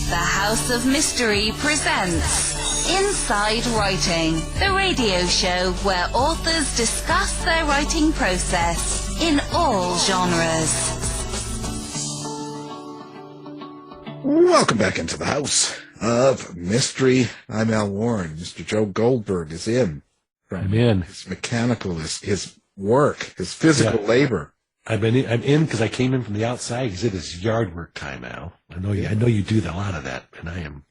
The House of Mystery presents Inside Writing, the radio show where authors discuss their writing process in all genres. Welcome back into the House of Mystery. I'm Al Warren. Mr. Joe Goldberg is in. I'm in. His mechanical, his work, his physical labor. I'm in because I came in from the outside because it is yard work time now. I know you do a lot of that, and I am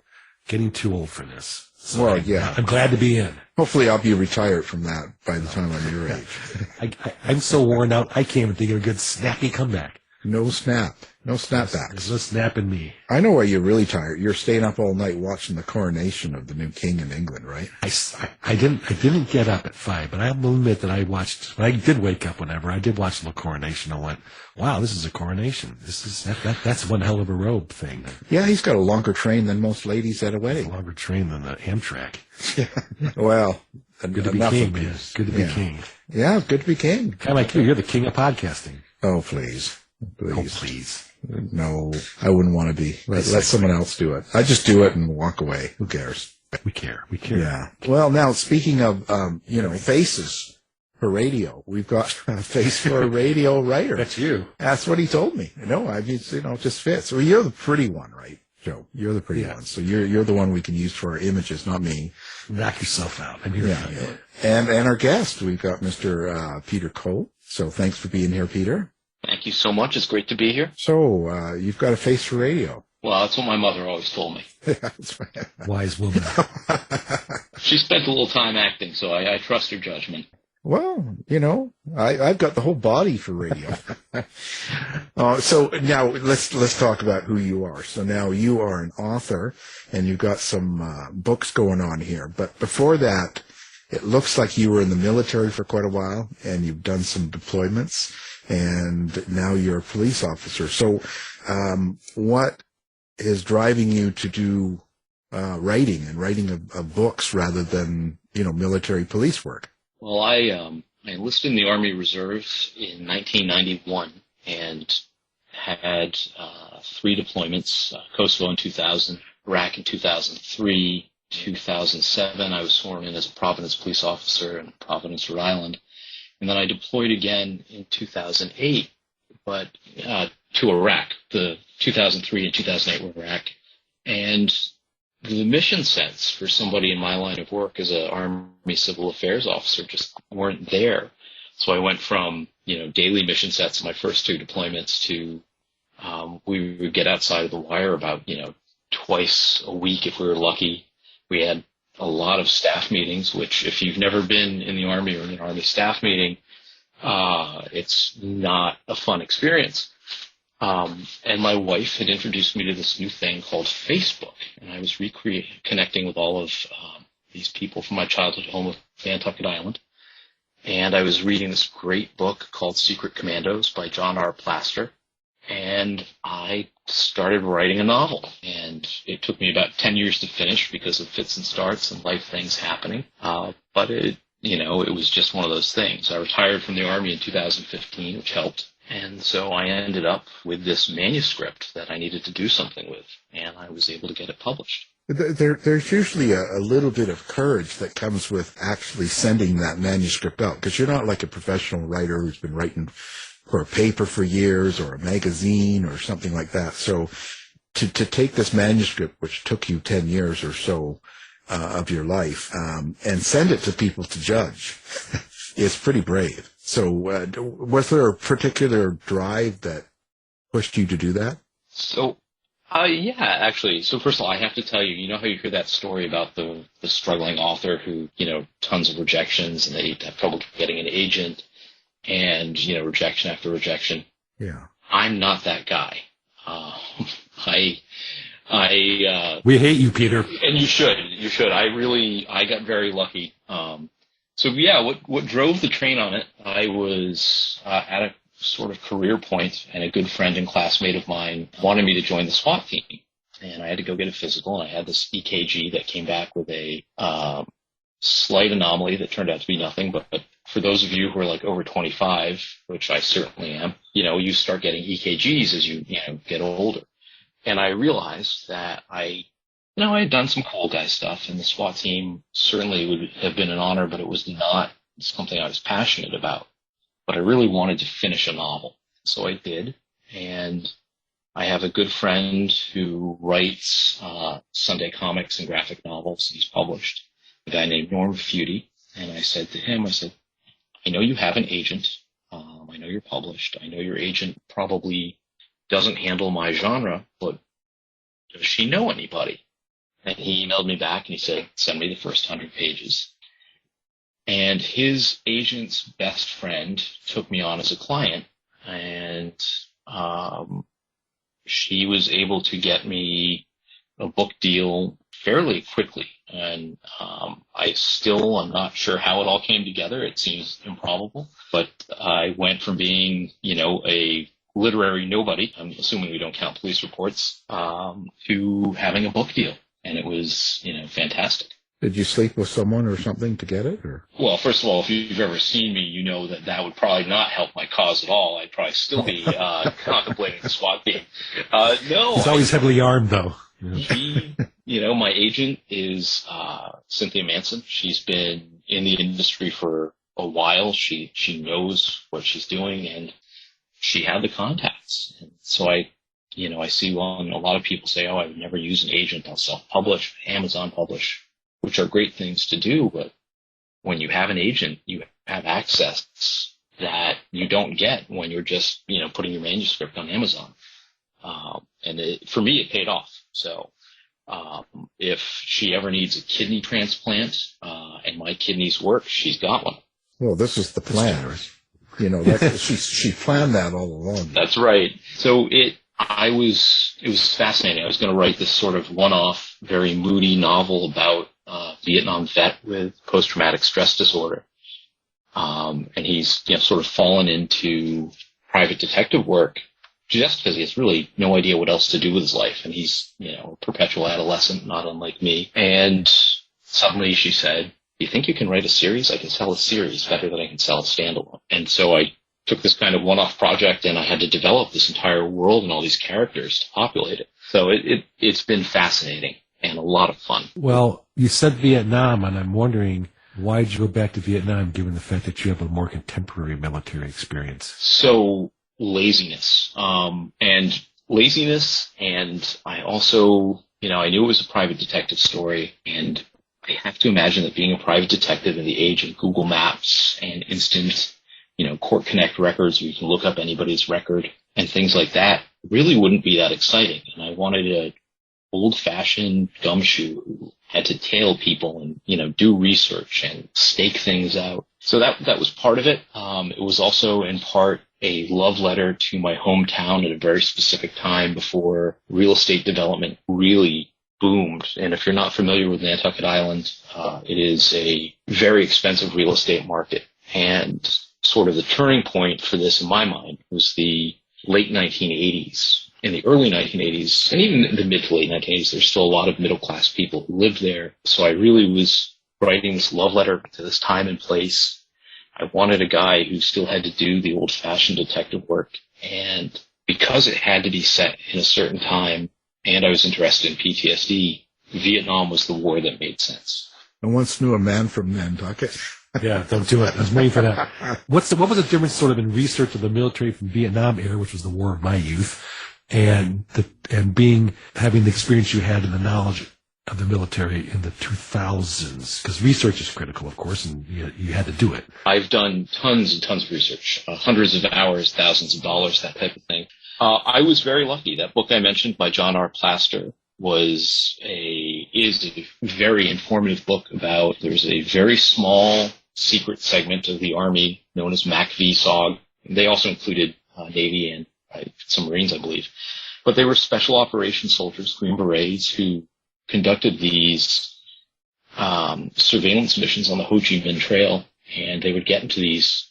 getting too old for this. So I'm glad to be in. Hopefully I'll be retired from that by the time I'm your age. I'm so worn out, I can't even think of a good snappy comeback. No snapbacks. There's no snapping me. I know why you're really tired. You're staying up all night watching the coronation of the new king in England, right? I didn't get up at 5, but I will admit that I did wake up whenever I did watch the coronation. I went, wow, this is a coronation. That's one hell of a robe thing. Yeah, he's got a longer train than most ladies at a wedding. A longer train than the Amtrak. Yeah. Well, good to be king, man. Good to be king. Yeah, good to be king. Kind of like you. You're the king of podcasting. Oh, please. Oh, please. No, I wouldn't want to be. Let someone else do it. I just do it and walk away. Who cares? We care. Yeah. Well, now, speaking of, faces for radio, we've got a face for a radio writer. That's you. That's what he told me. No, I mean, it just fits. Well, you're the pretty one, right, Joe? You're the pretty one. So you're the one we can use for our images, not me. Knock yourself out. I'm here for you. And our guest, we've got Mr. Peter Colt. So thanks for being here, Peter. Thank you so much. It's great to be here. So, you've got a face for radio. Well, that's what my mother always told me. That's right. Wise woman. She spent a little time acting, so I trust her judgment. Well, I've got the whole body for radio. So now let's talk about who you are. So now you are an author, and you've got some books going on here. But before that, it looks like you were in the military for quite a while, and you've done some deployments. And now you're a police officer. So, what is driving you to do writing of books rather than military police work? Well, I enlisted in the Army Reserves in 1991 and had 3 deployments: Kosovo in 2000, Iraq in 2003, 2007. I was sworn in as a Providence police officer in Providence, Rhode Island. And then I deployed again in 2008, but to Iraq. The 2003 and 2008 were Iraq. And the mission sets for somebody in my line of work as an Army Civil Affairs officer just weren't there. So I went from, daily mission sets in my first 2 deployments to we would get outside of the wire about, twice a week if we were lucky. We had a lot of staff meetings, which if you've never been in the Army or in an Army staff meeting, it's not a fun experience. And my wife had introduced me to this new thing called Facebook, and I was connecting with all of these people from my childhood home of Nantucket Island. And I was reading this great book called Secret Commandos by John R. Plaster. And I started writing a novel, and it took me about 10 years to finish because of fits and starts and life things happening. But it was just one of those things. I retired from the Army in 2015, which helped. And so I ended up with this manuscript that I needed to do something with, and I was able to get it published. There's usually a little bit of courage that comes with actually sending that manuscript out, because you're not like a professional writer who's been writing for a paper for years or a magazine or something like that. So to take this manuscript, which took you 10 years or so of your life, and send it to people to judge is pretty brave. So was there a particular drive that pushed you to do that? So, yeah, actually. So first of all, I have to tell you, how you hear that story about the struggling author who, tons of rejections and they have trouble getting an agent. And, rejection after rejection. Yeah. I'm not that guy. We hate you, Peter. And you should. I got very lucky. So yeah, what drove the train on it, I was, at a sort of career point, and a good friend and classmate of mine wanted me to join the SWAT team. And I had to go get a physical, and I had this EKG that came back with a, slight anomaly that turned out to be nothing, but for those of you who are like over 25, which I certainly am, you start getting EKGs as you get older. And I realized that I had done some cool guy stuff, and the SWAT team certainly would have been an honor, but it was not something I was passionate about. But I really wanted to finish a novel. So I did. And I have a good friend who writes Sunday comics and graphic novels. He's published, a guy named Norm Feudy. And I said to him, I know you have an agent. I know you're published. I know your agent probably doesn't handle my genre, but does she know anybody? And he emailed me back and he said, send me the first 100 pages. And his agent's best friend took me on as a client, and she was able to get me a book deal fairly quickly. And I'm not sure how it all came together. It seems improbable, but I went from being, a literary nobody, I'm assuming we don't count police reports, to having a book deal. And it was, fantastic. Did you sleep with someone or something to get it? Or? Well, first of all, if you've ever seen me, you know that would probably not help my cause at all. I'd probably still be contemplating the SWAT team. No. It's always heavily armed, though. My agent is Cynthia Manson. She's been in the industry for a while. She knows what she's doing, and she had the contacts. And so I see when a lot of people say, I would never use an agent. I'll self-publish, Amazon publish, which are great things to do. But when you have an agent, you have access that you don't get when you're just, putting your manuscript on Amazon. For me, it paid off. So if she ever needs a kidney transplant and my kidneys work, she's got one. Well, this is the plan. She planned that all along. That's right. So it was fascinating. I was going to write this sort of one-off, very moody novel about a Vietnam vet with post-traumatic stress disorder. And he's, sort of fallen into private detective work just because he has really no idea what else to do with his life. And he's, a perpetual adolescent, not unlike me. And suddenly she said, do you think you can write a series? I can sell a series better than I can sell a standalone. And so I took this kind of one-off project, and I had to develop this entire world and all these characters to populate it. So it's been fascinating and a lot of fun. Well, you said Vietnam, and I'm wondering, why did you go back to Vietnam, given the fact that you have a more contemporary military experience? So laziness, and I also, I knew it was a private detective story, and I have to imagine that being a private detective in the age of Google Maps and instant, Court Connect records, where you can look up anybody's record and things like that, really wouldn't be that exciting. And I wanted an old-fashioned gumshoe who had to tail people and, do research and stake things out. So that was part of it. It was also in part a love letter to my hometown at a very specific time before real estate development really boomed. And if you're not familiar with Nantucket Island, it is a very expensive real estate market. And sort of the turning point for this in my mind was the late 1980s. In the early 1980s, and even in the mid to late 1980s, there's still a lot of middle-class people who lived there. So I really was writing this love letter to this time and place. I wanted a guy who still had to do the old-fashioned detective work. And because it had to be set in a certain time, and I was interested in PTSD, Vietnam was the war that made sense. I once knew a man from Nantucket. Yeah, don't do it. I was waiting for that. What was the difference sort of in research of the military from Vietnam era, which was the war of my youth, and having the experience you had and the knowledge of the military in the 2000s? Because research is critical, of course, and you had to do it. I've done tons and tons of research, hundreds of hours, thousands of dollars, that type of thing. I was very lucky. That book I mentioned by John R. Plaster is a very informative book about, there's a very small secret segment of the Army known as MACV-SOG. They also included Navy and some Marines, I believe. But they were special operations soldiers, Green Berets, who conducted these surveillance missions on the Ho Chi Minh Trail, and they would get into these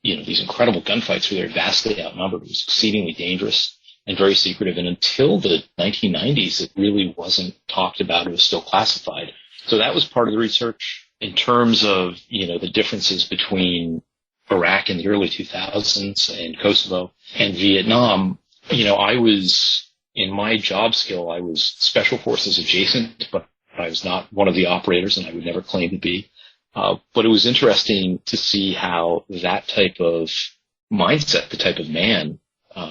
incredible gunfights where they're vastly outnumbered. It was exceedingly dangerous and very secretive. And until the 1990s, it really wasn't talked about. It was still classified. So that was part of the research. In terms of, the differences between Iraq in the early 2000s and Kosovo and Vietnam, I was in my job skill, I was special forces adjacent, but I was not one of the operators, and I would never claim to be. But it was interesting to see how that type of mindset, the type of man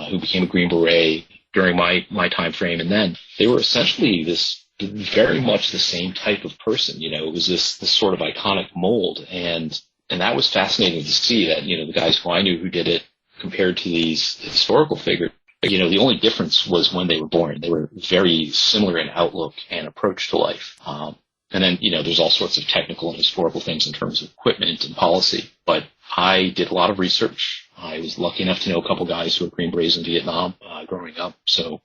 who became a Green Beret during my time frame, and then they were essentially this very much the same type of person. It was this sort of iconic mold, and that was fascinating to see that, the guys who I knew who did it compared to these historical figures. The only difference was when they were born. They were very similar in outlook and approach to life. And then, there's all sorts of technical and historical things in terms of equipment and policy. But I did a lot of research. I was lucky enough to know a couple guys who were Green Berets in Vietnam growing up. So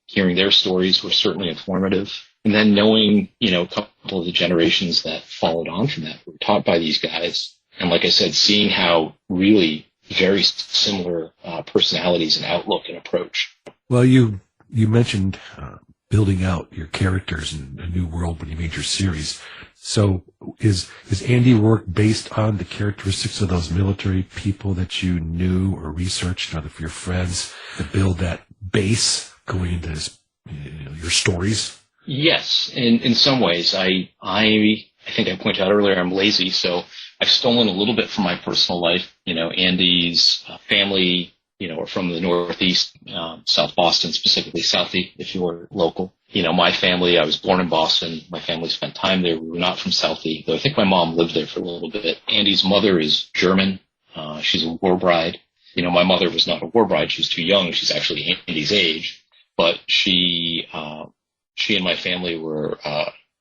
hearing their stories was certainly informative. And then knowing, a couple of the generations that followed on from that were taught by these guys. And like I said, seeing how really very similar personalities and outlook and approach. Well, you mentioned building out your characters in a new world when you made your series. So is Andy Roark based on the characteristics of those military people that you knew or researched, or for your friends, to build that base going into your stories? Yes, in some ways. I think I pointed out earlier I'm lazy, so I've stolen a little bit from my personal life. Andy's family, are from the Northeast, South Boston, specifically Southie, if you were local. My family, I was born in Boston. My family spent time there. We were not from Southie, though I think my mom lived there for a little bit. Andy's mother is German. She's a war bride. My mother was not a war bride. She was too young. She's actually Andy's age. But she and my family were,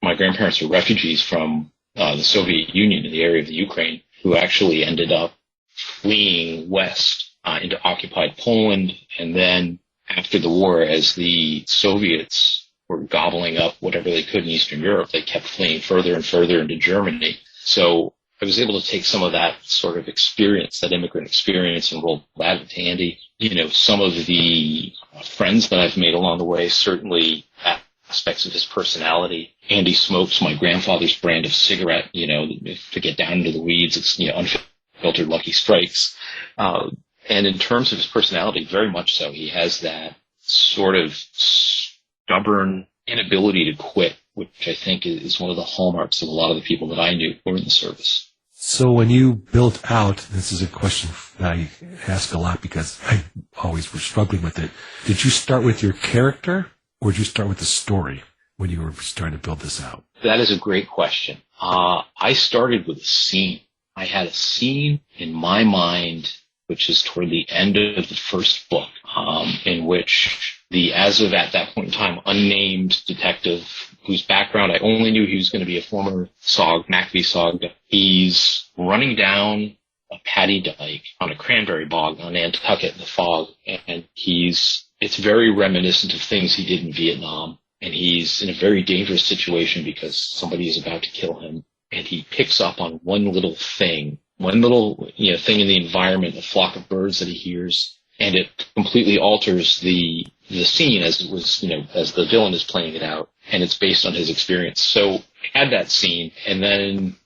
my grandparents were refugees from the Soviet Union in the area of the Ukraine, who actually ended up fleeing west into occupied Poland. And then after the war, as the Soviets were gobbling up whatever they could in Eastern Europe, they kept fleeing further and further into Germany. So I was able to take some of that sort of experience, that immigrant experience, and roll that into Andy. Some of the friends that I've made along the way, certainly aspects of his personality. Andy smokes my grandfather's brand of cigarette. To get down into the weeds, it's unfiltered Lucky Strikes. And in terms of his personality, very much so. He has that sort of stubborn inability to quit, which I think is one of the hallmarks of a lot of the people that I knew who were in the service. So when you built out, this is a question that I ask a lot because I always was struggling with it. Did you start with your character, or did you start with the story when you were starting to build this out? That is a great question. I started with a scene. I had a scene in my mind, which is toward the end of the first book, in which as of at that point in time, unnamed detective whose background I only knew he was going to be a former SOG, MACV SOG. He's running down a paddy dike on a cranberry bog on Nantucket in the fog, and it's very reminiscent of things he did in Vietnam, and he's in a very dangerous situation because somebody is about to kill him, and he picks up on one little thing in the environment, a flock of birds that he hears, and it completely alters the scene as it was, as the villain is playing it out, and it's based on his experience. So I had that scene, and then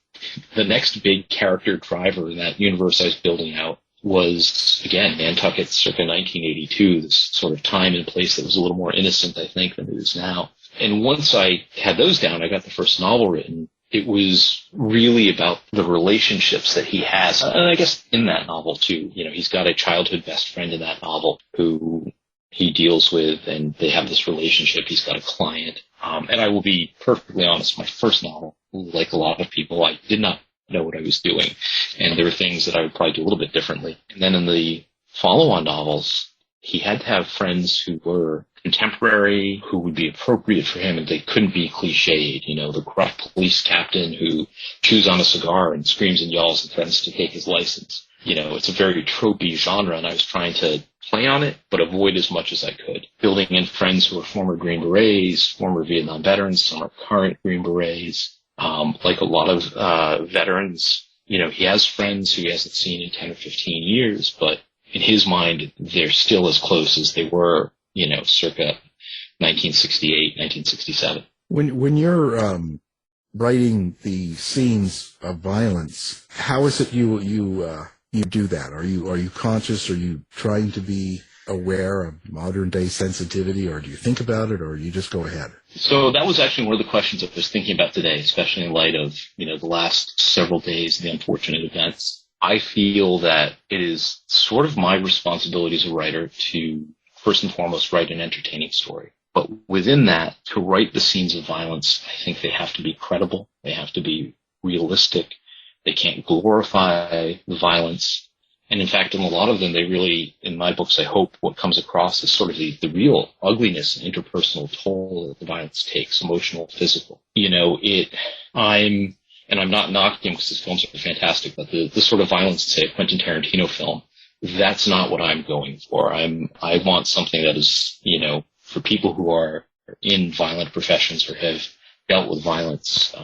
the next big character driver in that universe I was building out was, again, Nantucket circa 1982, this sort of time and place that was a little more innocent, I think, than it is now. And once I had those down, I got the first novel written. It was really about the relationships that he has. And I guess in that novel, too, he's got a childhood best friend in that novel who he deals with, and they have this relationship. He's got a client. And I will be perfectly honest, my first novel, like a lot of people, I did not know what I was doing. And there were things that I would probably do a little bit differently. And then in the follow-on novels, he had to have friends who were contemporary, who would be appropriate for him, and they couldn't be cliched. The gruff police captain who chews on a cigar and screams and yells and threatens to take his license. It's a very tropey genre, and I was trying to play on it, but avoid as much as I could. Building in friends who are former Green Berets, former Vietnam veterans, some are current Green Berets. Like a lot of veterans, he has friends who he hasn't seen in 10 or 15 years, but in his mind, they're still as close as they were, circa 1968, 1967. When you're writing the scenes of violence, how is it you do that? Are you conscious? Are you trying to be aware of modern day sensitivity, or do you think about it, or you just go ahead? So that was actually one of the questions I was thinking about today, especially in light of, the last several days, the unfortunate events. I feel that it is sort of my responsibility as a writer to, first and foremost, write an entertaining story. But within that, to write the scenes of violence, I think they have to be credible. They have to be realistic. They can't glorify the violence. And in fact, in a lot of them, they really, in my books, I hope what comes across is sort of the real ugliness and interpersonal toll that the violence takes, emotional, physical. I'm not knocking him because his films are fantastic, but the sort of violence, say, a Quentin Tarantino film, that's not what I'm going for. I want something that is, for people who are in violent professions or have dealt with violence,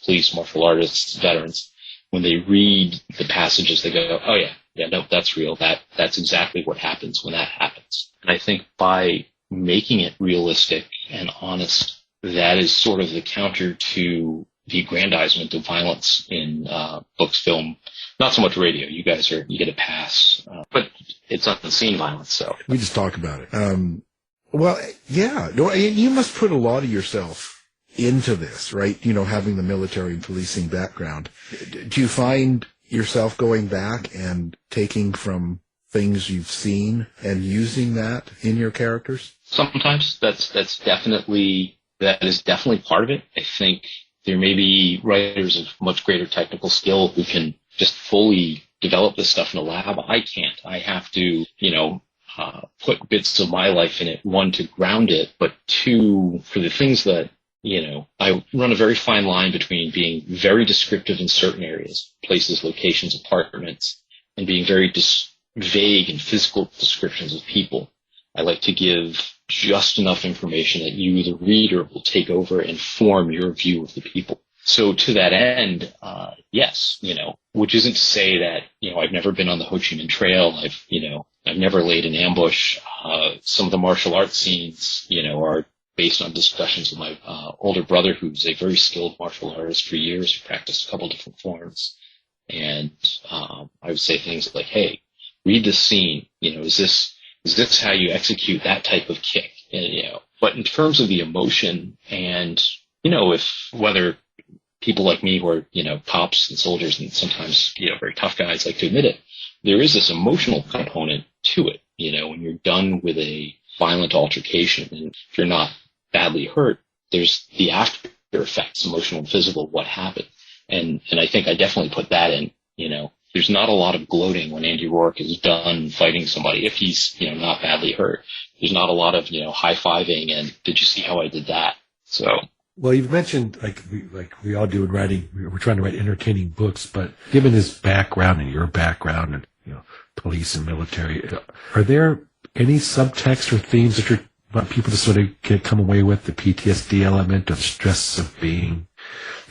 police, martial artists, veterans, when they read the passages, they go, oh yeah, no, that's real. That's exactly what happens when that happens. And I think by making it realistic and honest, that is sort of the counter to the aggrandizement of violence in books, film, not so much radio. You guys you get a pass, but it's unseen violence. So we just talk about it. Well, yeah, no, you must put a lot of yourself into this, right? Having the military and policing background. Do you find yourself going back and taking from things you've seen and using that in your characters? Sometimes that is definitely part of it. I think there may be writers of much greater technical skill who can just fully develop this stuff in a lab. I can't. I have to, put bits of my life in it, one, to ground it, but two, for the things that, I run a very fine line between being very descriptive in certain areas, places, locations, apartments, and being very vague and physical descriptions of people. I like to give just enough information that you, the reader, will take over and form your view of the people. So to that end, yes, which isn't to say that, I've never been on the Ho Chi Minh Trail. I've never laid an ambush. Some of the martial arts scenes, are based on discussions with my older brother, who's a very skilled martial artist for years, who practiced a couple different forms. And I would say things like, hey, read this scene. Is this how you execute that type of kick? And, but in terms of the emotion and, whether people like me who are, cops and soldiers and sometimes, very tough guys like to admit it, there is this emotional component to it. When you're done with a violent altercation and if you're not badly hurt, there's the after effects, emotional and physical, what happened. And I think I definitely put that in, there's not a lot of gloating when Andy Roark is done fighting somebody. If he's, not badly hurt, there's not a lot of, high-fiving and did you see how I did that? So. Well, you've mentioned, like we all do in writing, we're trying to write entertaining books, but given his background and your background and, police and military, are there any subtext or themes that you want people to sort of come away with, the PTSD element of stress of being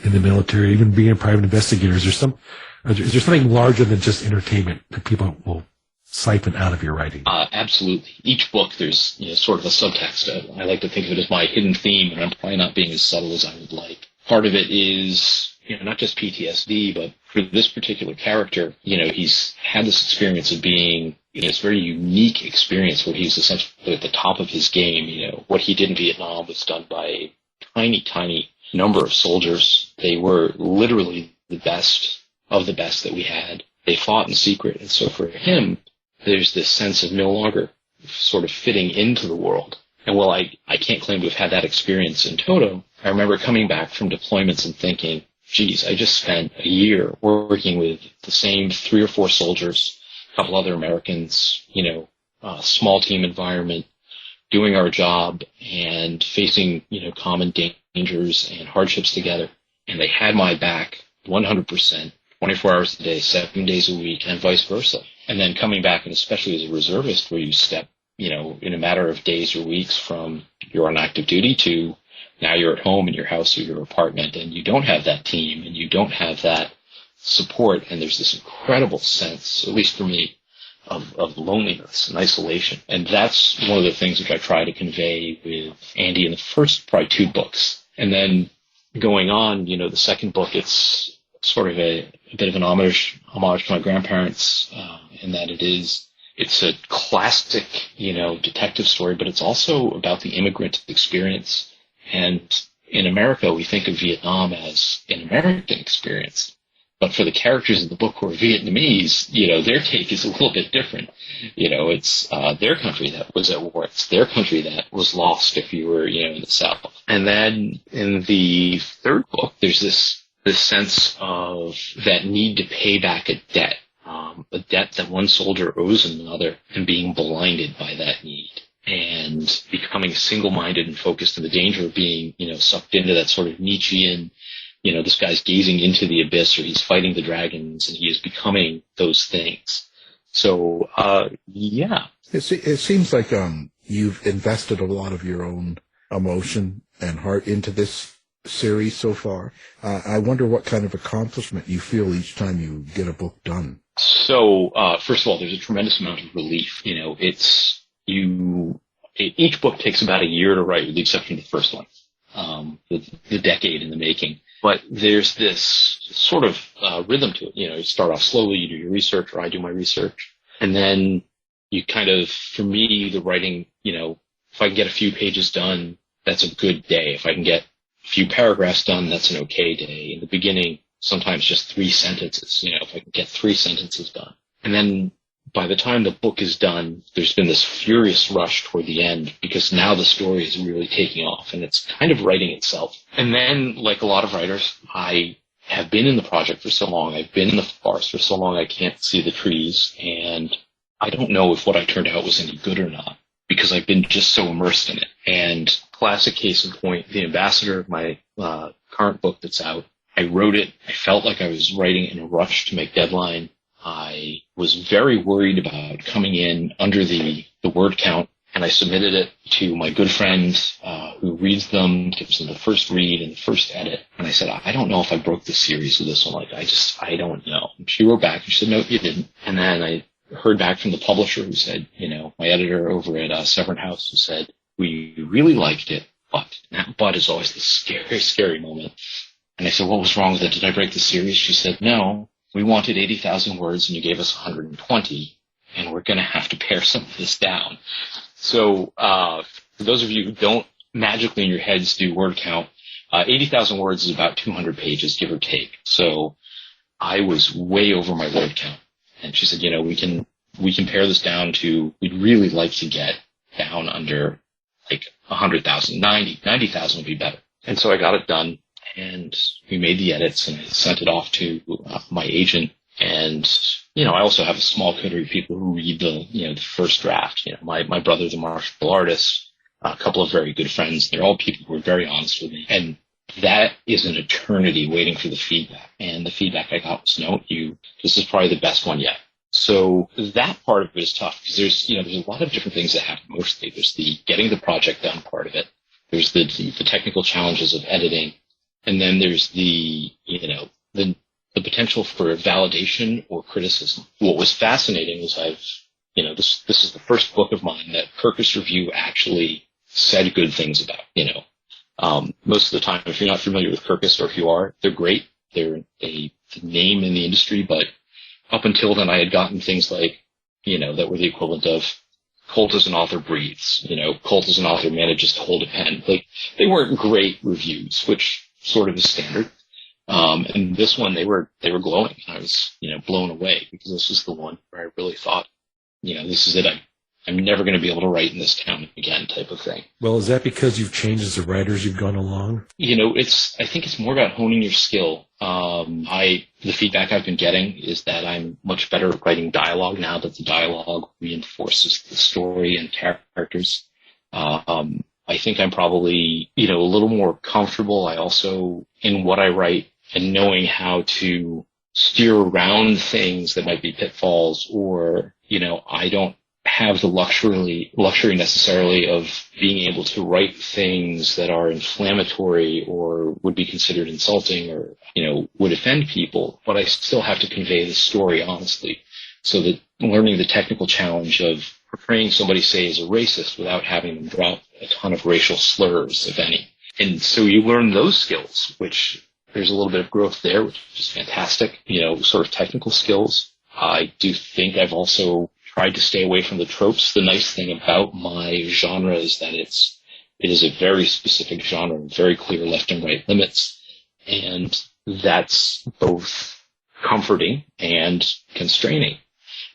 in the military, even being a private investigator? Is there something larger than just entertainment that people will siphon out of your writing? Absolutely. Each book, there's sort of a subtext. I like to think of it as my hidden theme, and I'm probably not being as subtle as I would like. Part of it is, not just PTSD, but for this particular character, he's had this experience of being, this very unique experience where he's essentially at the top of his game. What he did in Vietnam was done by a tiny, tiny number of soldiers. They were literally the best of the best that we had. They fought in secret. And so for him, there's this sense of no longer sort of fitting into the world. And while I can't claim to have had that experience in toto, I remember coming back from deployments and thinking, geez, I just spent a year working with the same 3 or 4 soldiers, a couple other Americans, a small team environment, doing our job and facing, common dangers and hardships together. And they had my back 100%, 24 hours a day, 7 days a week, and vice versa. And then coming back, and especially as a reservist, where you step, in a matter of days or weeks from you're on active duty to now you're at home in your house or your apartment, and you don't have that team and you don't have that support. And there's this incredible sense, at least for me, of loneliness and isolation. And that's one of the things which I try to convey with Andy in the first probably 2 books. And then going on, the second book, it's sort of a bit of an homage to my grandparents, in that it is it's a classic, detective story, but it's also about the immigrant experience. And in America, we think of Vietnam as an American experience. But for the characters in the book who are Vietnamese, their take is a little bit different. It's their country that was at war. It's their country that was lost if you were, in the South. And then in the third book, there's this sense of that need to pay back a debt that one soldier owes another, and being blinded by that need, and becoming single-minded and focused on the danger of being, sucked into that sort of Nietzschean, this guy's gazing into the abyss, or he's fighting the dragons, and he is becoming those things. So, yeah. It seems like you've invested a lot of your own emotion and heart into this series so far. I wonder what kind of accomplishment you feel each time you get a book done. So, first of all, there's a tremendous amount of relief. Each book takes about a year to write, with the exception of the first one, the decade in the making. But there's this sort of rhythm to it. You start off slowly, you do your research, or I do my research, and then you kind of, for me, the writing, if I can get a few pages done, that's a good day. If I can get a few paragraphs done, that's an okay day. In the beginning, sometimes just 3 sentences, if I can get 3 sentences done. And then by the time the book is done, there's been this furious rush toward the end, because now the story is really taking off and it's kind of writing itself. And then, like a lot of writers, I have been in the project for so long. I've been in the forest for so long I can't see the trees, and I don't know if what I turned out was any good or not, because I've been just so immersed in it. And classic case in point, The Ambassador, my current book that's out, I wrote it. I felt like I was writing in a rush to make deadline. I was very worried about coming in under the word count, and I submitted it to my good friend who reads them, gives them the first read and the first edit. And I said, I don't know if I broke the series with this one. I don't know. And she wrote back and she said, no, you didn't. And then I heard back from the publisher, who said, my editor over at Severn House, who said, we really liked it, but, and that but is always the scary, scary moment. And I said, what was wrong with it? Did I break the series? She said, no, we wanted 80,000 words and you gave us 120, and we're going to have to pare some of this down. So for those of you who don't magically in your heads do word count, 80,000 words is about 200 pages, give or take. So I was way over my word count. And she said, we can pare this down to, we'd really like to get down under like 100,000, 90,000 would be better. And so I got it done. And we made the edits, and I sent it off to my agent. And, I also have a small coterie of people who read the first draft. My brother, the martial artist, a couple of very good friends. They're all people who are very honest with me. And that is an eternity waiting for the feedback. And the feedback I got was, no, this is probably the best one yet. So that part of it is tough, because there's a lot of different things that happen mostly. There's the getting the project done part of it. There's the technical challenges of editing. And then there's the potential for validation or criticism. What was fascinating is this is the first book of mine that Kirkus Review actually said good things about. Most of the time, if you're not familiar with Kirkus, or if you are, they're great. They're a name in the industry, but up until then, I had gotten things like, that were the equivalent of Colt as an author breathes, Colt as an author manages to hold a pen. Like, they weren't great reviews, which sort of is standard. And this one, they were glowing. I was, blown away, because this was the one where I really thought, this is it. I'm never going to be able to write in this town again, type of thing. Well, is that because you've changed as a writer as you've gone along? I think it's more about honing your skill. The feedback I've been getting is that I'm much better at writing dialogue now that the dialogue reinforces the story and characters. I think I'm probably, a little more comfortable. I also, in what I write, and knowing how to steer around things that might be pitfalls, or, I don't have the luxury necessarily of being able to write things that are inflammatory or would be considered insulting, or, would offend people, but I still have to convey the story honestly. So that learning the technical challenge of portraying somebody, say, as a racist without having them drop a ton of racial slurs, if any. And so you learn those skills, which there's a little bit of growth there, which is fantastic, sort of technical skills. I do think I've also tried to stay away from the tropes. The nice thing about my genre is that it is a very specific genre, very clear left and right limits, and that's both comforting and constraining.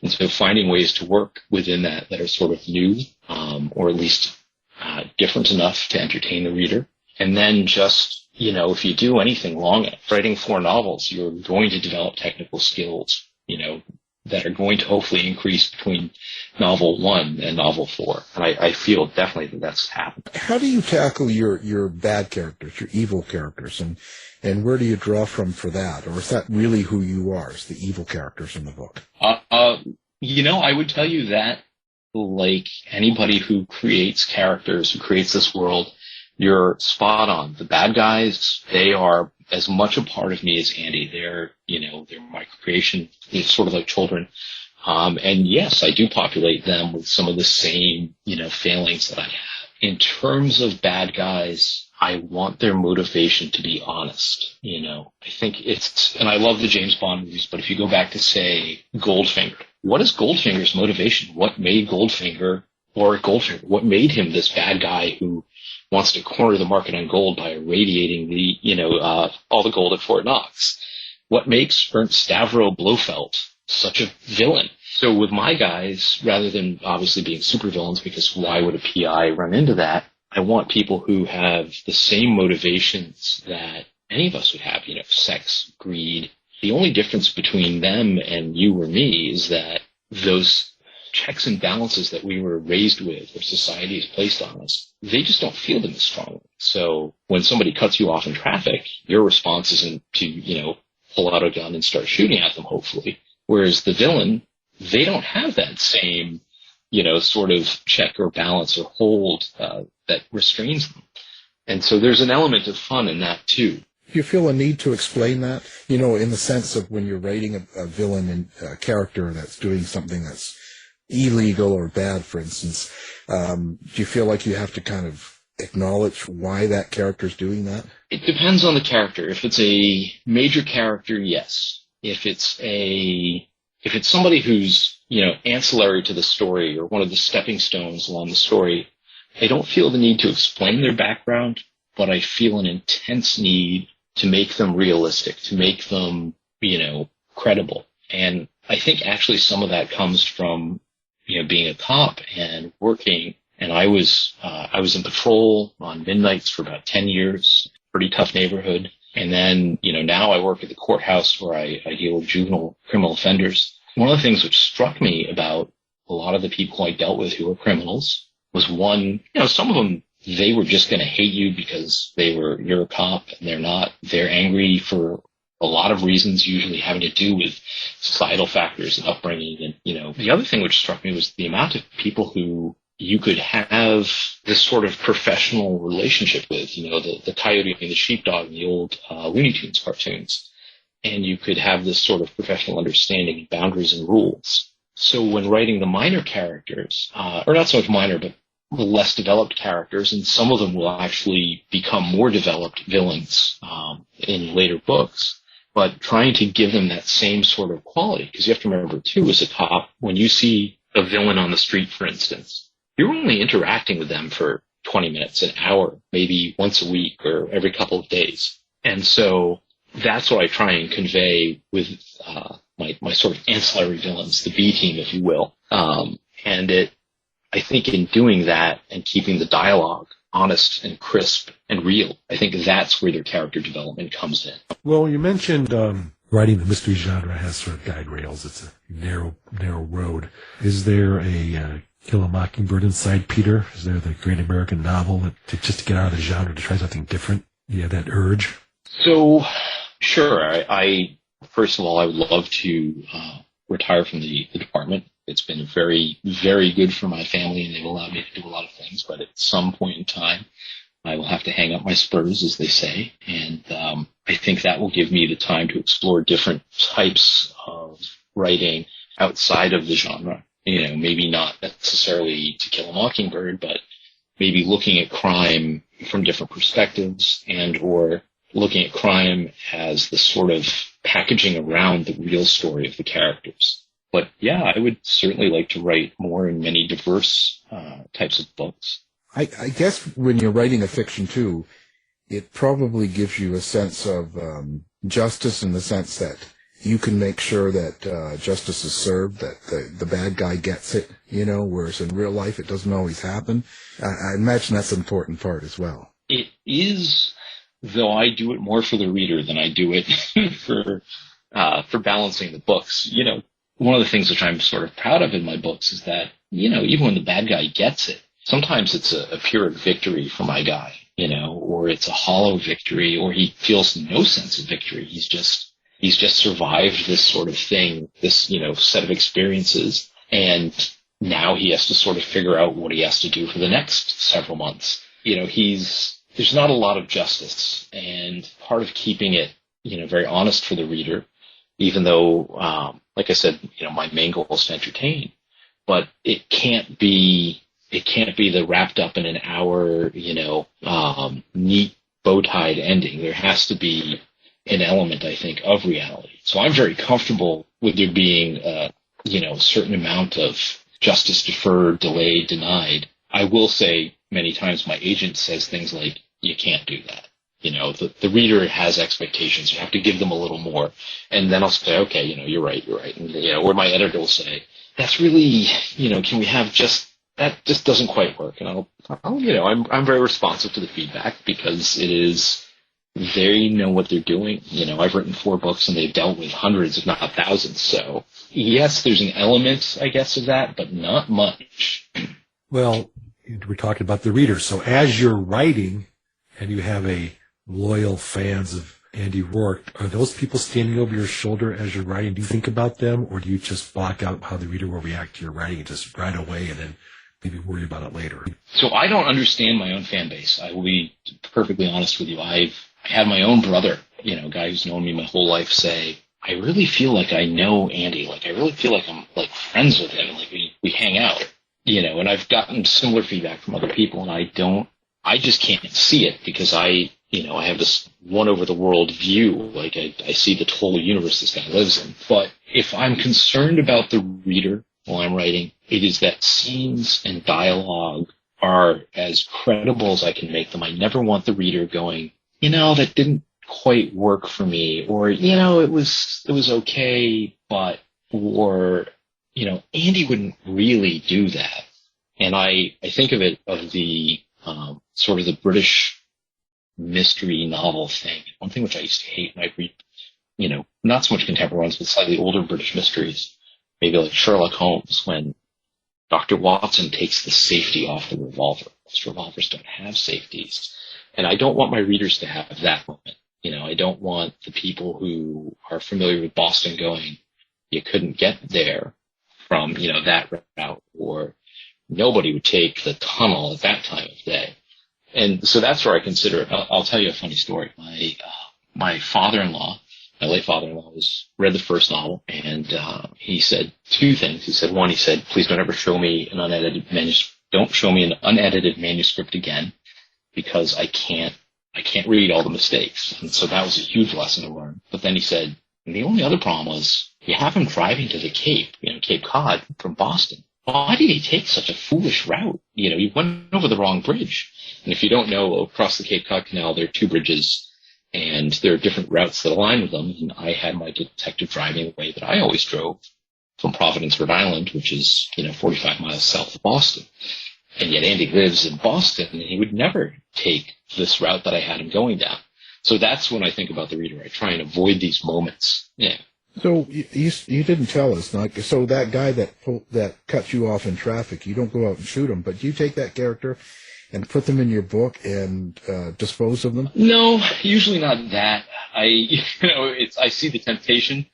And so finding ways to work within that are sort of new, or at least different enough to entertain the reader. And then just, if you do anything long, writing 4 novels, you're going to develop technical skills, that are going to hopefully increase between novel 1 and novel 4. And I feel definitely that that's happened. How do you tackle your bad characters, your evil characters, and where do you draw from for that? Or is that really who you are, is the evil characters in the book? I would tell you that, like anybody who creates characters, who creates this world, you're spot on. The bad guys, they are as much a part of me as Andy. They're my creation. It's sort of like children. And yes, I do populate them with some of the same, failings that I have. In terms of bad guys, I want their motivation to be honest. I think and I love the James Bond movies, but if you go back to, say, Goldfinger, what is Goldfinger's motivation? What made Goldfinger, what made him this bad guy who wants to corner the market on gold by irradiating all the gold at Fort Knox? What makes Ernst Stavro Blofeld such a villain? So with my guys, rather than obviously being supervillains, because why would a PI run into that? I want people who have the same motivations that any of us would have, sex, greed. The only difference between them and you or me is that those checks and balances that we were raised with or society has placed on us, they just don't feel them as strongly. So when somebody cuts you off in traffic, your response isn't to, pull out a gun and start shooting at them, hopefully. Whereas the villain, they don't have that same, sort of check or balance or hold that restrains them. And so there's an element of fun in that too. Do you feel a need to explain that? In the sense of when you're writing a villain and a character that's doing something that's illegal or bad, for instance, do you feel like you have to kind of acknowledge why that character's doing that? It depends on the character. If it's a major character, yes. If it's somebody who's, ancillary to the story or one of the stepping stones along the story, I don't feel the need to explain their background, but I feel an intense need to make them realistic, to make them, credible. And I think actually some of that comes from, being a cop and working. And I was in patrol on midnights for about 10 years, pretty tough neighborhood. And then, now I work at the courthouse where I deal with juvenile criminal offenders. One of the things which struck me about a lot of the people I dealt with who were criminals was one, some of them, they were just going to hate you because you're a cop and they're not. They're angry for a lot of reasons, usually having to do with societal factors and upbringing. And, the other thing which struck me was the amount of people who you could have this sort of professional relationship with, the coyote and the sheepdog in the old Looney Tunes cartoons. And you could have this sort of professional understanding of boundaries and rules. So when writing the minor characters, or not so much minor, but the less developed characters, and some of them will actually become more developed villains in later books, but trying to give them that same sort of quality. Because you have to remember, too, as a cop, when you see a villain on the street, for instance, you're only interacting with them for 20 minutes, an hour, maybe once a week or every couple of days. And so that's what I try and convey with my sort of ancillary villains, the B team, if you will. I think in doing that and keeping the dialogue honest and crisp and real, I think that's where their character development comes in. Well, you mentioned writing the mystery genre has sort of guide rails. It's a narrow road. Is there a Kill a Mockingbird inside Peter? Is there the great American novel just to get out of the genre, to try something different? Yeah, that urge? So, sure. I first of all, I would love to retire from the department. It's been very, very good for my family, and they've allowed me to do a lot of things. But at some point in time, I will have to hang up my spurs, as they say. And I think that will give me the time to explore different types of writing outside of the genre. Maybe not necessarily To Kill a Mockingbird, but maybe looking at crime from different perspectives, and or looking at crime as the sort of packaging around the real story of the characters. But yeah, I would certainly like to write more in many diverse types of books. I guess when you're writing a fiction too, it probably gives you a sense of justice in the sense that you can make sure that justice is served, that the bad guy gets it, whereas in real life it doesn't always happen. I imagine that's an important part as well. It is, though I do it more for the reader than I do it for balancing the books. One of the things which I'm sort of proud of in my books is that, even when the bad guy gets it, sometimes it's a pure victory for my guy, or it's a hollow victory, or he feels no sense of victory. He's just survived this sort of thing, this, set of experiences. And now he has to sort of figure out what he has to do for the next several months. There's not a lot of justice, and part of keeping it, very honest for the reader, even though, like I said, my main goal is to entertain, but it can't be the wrapped up in an hour, neat bow-tied ending. There has to be an element, I think, of reality. So I'm very comfortable with there being a certain amount of justice deferred, delayed, denied. I will say many times my agent says things like, you can't do that. The reader has expectations. You have to give them a little more. And then I'll say, okay, you're right. And, or my editor will say, that's really, can we have that just doesn't quite work. And I'm very responsive to the feedback because it is, they know what they're doing. I've written 4 books and they've dealt with hundreds, if not thousands. So yes, there's an element, I guess, of that, but not much. Well, we're talking about the reader. So as you're writing and you have a loyal fans of Andy Roark, are those people standing over your shoulder as you're writing? Do you think about them, or do you just block out how the reader will react to your writing and just write away and then maybe worry about it later? So I don't understand my own fan base. I will be perfectly honest with you. I had my own brother, a guy who's known me my whole life, say, I really feel like I know Andy. Like, I really feel like I'm like friends with him. Like we hang out, and I've gotten similar feedback from other people, and I just can't see it because I have this one over the world view. Like I see the total universe this guy lives in. But if I'm concerned about the reader while I'm writing, it is that scenes and dialogue are as credible as I can make them. I never want the reader going, that didn't quite work for me, or, it was okay, but, or, Andy wouldn't really do that. And I think of the sort of the British mystery novel thing. One thing which I used to hate when I read, not so much contemporary ones, but slightly older British mysteries, maybe like Sherlock Holmes, when Dr. Watson takes the safety off the revolver. Most revolvers don't have safeties. And I don't want my readers to have that moment. I don't want the people who are familiar with Boston going, you couldn't get there from, that route, or nobody would take the tunnel at that time of day. And so that's where I consider it. I'll tell you a funny story. My father-in-law, my late father-in-law, read the first novel, and he said 2 things. He said, one, please don't ever show me an unedited manuscript. Don't show me an unedited manuscript again, because I can't read all the mistakes. And so that was a huge lesson to learn. But then he said, the only other problem was you have him driving to the Cape, Cape Cod from Boston. Why did he take such a foolish route? He went over the wrong bridge. And if you don't know, across the Cape Cod Canal, there are 2 bridges, and there are different routes that align with them. And I had my detective driving the way that I always drove from Providence, Rhode Island, which is, 45 miles south of Boston. And yet Andy lives in Boston, and he would never take this route that I had him going down. So that's when I think about the reader. I try and avoid these moments. Yeah. So you didn't tell us, so that guy that cut you off in traffic, you don't go out and shoot him, but you take that character and put them in your book and dispose of them? No, usually not that. I see the temptation.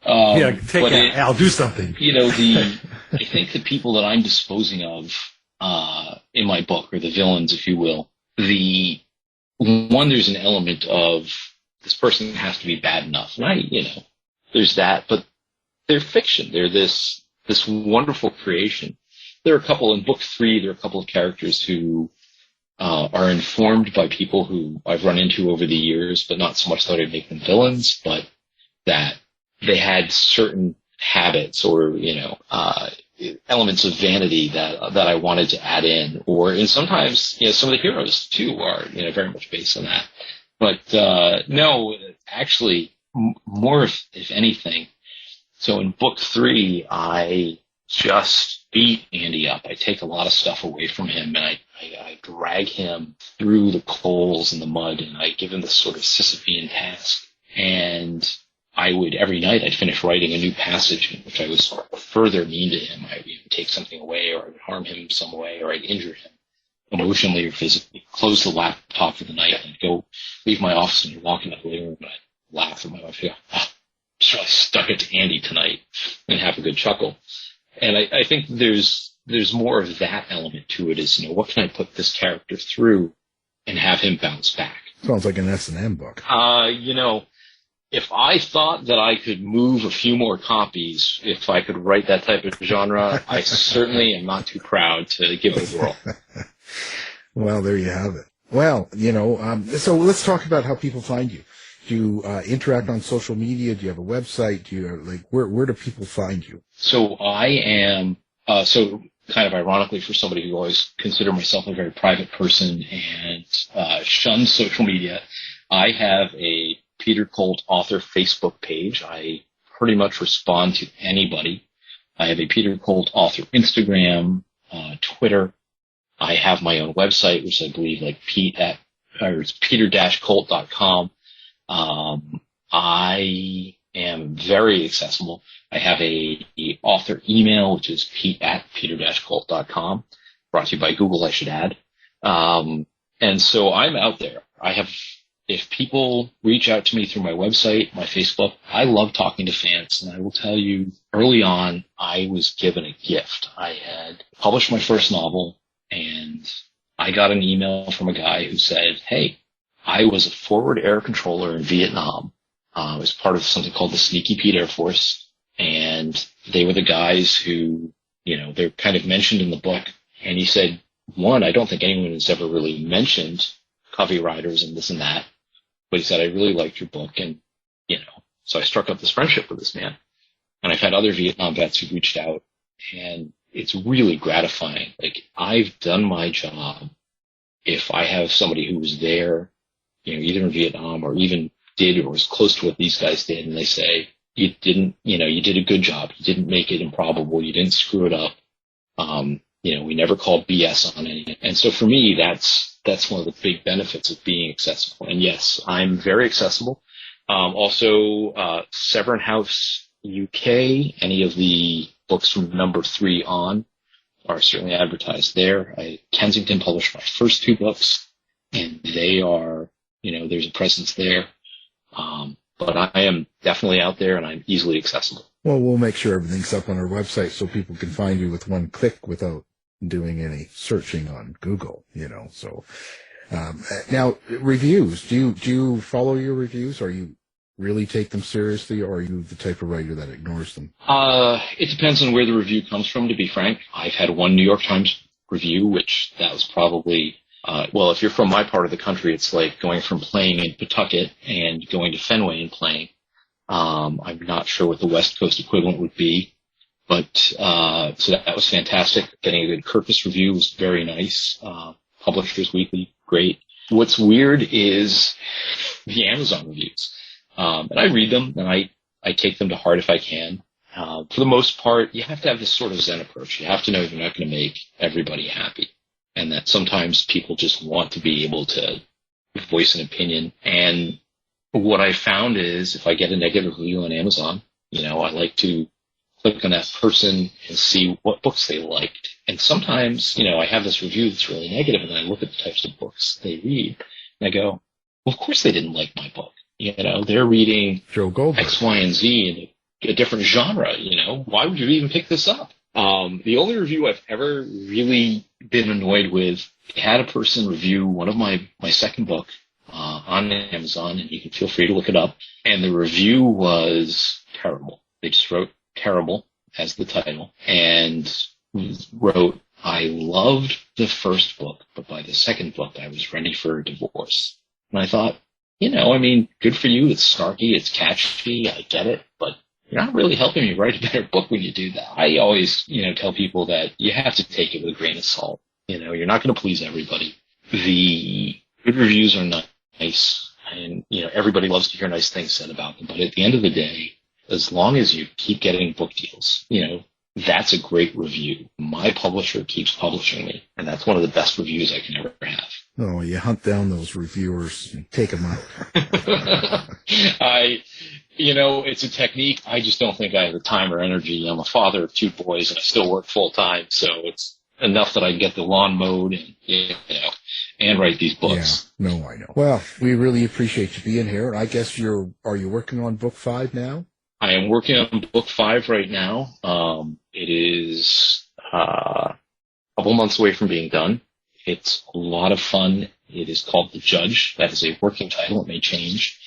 I'll do something. I think the people that I'm disposing of in my book, or the villains, if you will, there's an element of this person has to be bad enough. And there's that, but they're fiction. They're this wonderful creation. There are a couple in book 3, there are a couple of characters who are informed by people who I've run into over the years, but not so much that I make them villains, but that they had certain habits or, elements of vanity that I wanted to add in. And sometimes, some of the heroes too are, very much based on that. But, no, actually more, if anything. So in book 3, I just beat Andy up. I take a lot of stuff away from him, and I drag him through the coals and the mud, and I give him this sort of Sisyphean task. And every night I'd finish writing a new passage in which I was further mean to him. I would take something away, or I would harm him some way, or I'd injure him emotionally or physically. Close the laptop for the night, and I'd go leave my office and walk into the living room, and I'd laugh at my wife and go, so I stuck it to Andy tonight, and have a good chuckle. And I think there's more of that element to it, is, what can I put this character through and have him bounce back? Sounds like an S&M book. If I thought that I could move a few more copies, if I could write that type of genre, I certainly am not too proud to give it a whirl. Well, there you have it. Well, so let's talk about how people find you. Do you interact on social media? Do you have a website? Do you where do people find you? So I am so kind of ironically, for somebody who always considered myself a very private person and shunned social media, I have a Peter Colt author Facebook page. I pretty much respond to anybody. I have a Peter Colt author Instagram, Twitter. I have my own website, which I believe it's peter-colt.com. I am very accessible. I have a author email, which is pete@peter-colt.com, brought to you by Google, I should add. And so I'm out there. If people reach out to me through my website, my Facebook, I love talking to fans. And I will tell you, early on, I was given a gift. I had published my first novel, and I got an email from a guy who said, hey, I was a forward air controller in Vietnam. I was part of something called the Sneaky Pete Air Force. And they were the guys who, they're kind of mentioned in the book. And he said, one, I don't think anyone has ever really mentioned Covey riders and this and that. But he said, I really liked your book. And, so I struck up this friendship with this man. And I've had other Vietnam vets who've reached out. And it's really gratifying. I've done my job. If I have somebody who was there, either in Vietnam or even did or was close to what these guys did, and they say, you did a good job. You didn't make it improbable. You didn't screw it up. We never called BS on anything. And so for me, that's one of the big benefits of being accessible. And yes, I'm very accessible. Also, Severn House UK, any of the books from number 3 on are certainly advertised there. Kensington published my first 2 books, and they are, there's a presence there. But I am definitely out there, and I'm easily accessible. Well, we'll make sure everything's up on our website so people can find you with one click without doing any searching on Google, So now, reviews. Do you follow your reviews? Or you really take them seriously, or are you the type of writer that ignores them? It depends on where the review comes from, to be frank. I've had one New York Times review, which that was probably, if you're from my part of the country, it's like going from playing in Pawtucket and going to Fenway and playing. I'm not sure what the West Coast equivalent would be, but so that was fantastic. Getting a good Kirkus review was very nice. Publishers Weekly, great. What's weird is the Amazon reviews. And I read them, and I take them to heart if I can. For the most part, you have to have this sort of Zen approach. You have to know you're not going to make everybody happy, and that sometimes people just want to be able to voice an opinion. And what I found is if I get a negative review on Amazon, I like to click on that person and see what books they liked. And sometimes, I have this review that's really negative, and I look at the types of books they read, and I go, well, of course they didn't like my book. They're reading Joe Goldberg. X, Y, and Z in a different genre. Why would you even pick this up? The only review I've ever really been annoyed with, had a person review one of my second book on Amazon, and you can feel free to look it up. And the review was terrible. They just wrote terrible as the title, and wrote, I loved the first book, but by the second book, I was ready for a divorce. And I thought, good for you. It's snarky. It's catchy. I get it. But, you're not really helping me write a better book when you do that. I always, tell people that you have to take it with a grain of salt. You're not going to please everybody. The good reviews are nice, and, everybody loves to hear nice things said about them. But at the end of the day, as long as you keep getting book deals, that's a great review. My publisher keeps publishing me, and that's one of the best reviews I can ever have. Oh, you hunt down those reviewers and take them out. It's a technique. I just don't think I have the time or energy. I'm a father of 2 boys, and I still work full time, so it's enough that I can get the lawn mowed and write these books. Yeah, no, I know. Well, we really appreciate you being here. I guess are you working on book 5 now? I am working on book 5 right now. It is a couple months away from being done. It's a lot of fun. It is called The Judge. That is a working title. It may change.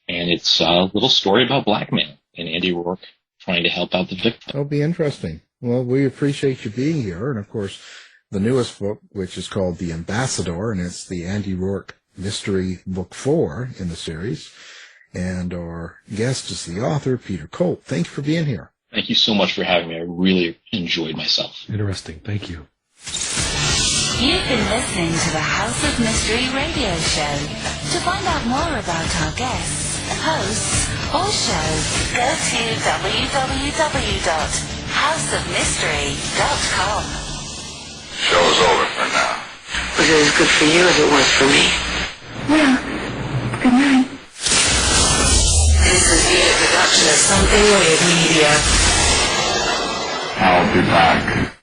And it's a little story about blackmail and Andy Roark trying to help out the victim. That'll be interesting. Well, we appreciate you being here. And, of course, the newest book, which is called The Ambassador, and it's the Andy Roark Mystery Book 4 in the series. And our guest is the author, Peter Colt. Thank you for being here. Thank you so much for having me. I really enjoyed myself. Interesting. Thank you. You've been listening to the House of Mystery radio show. To find out more about our guests, hosts, or shows, go to www.houseofmystery.com. Show's over for now. Was it as good for you as it was for me? Well, good night. This has been a production of Something Weird Media. I'll be back.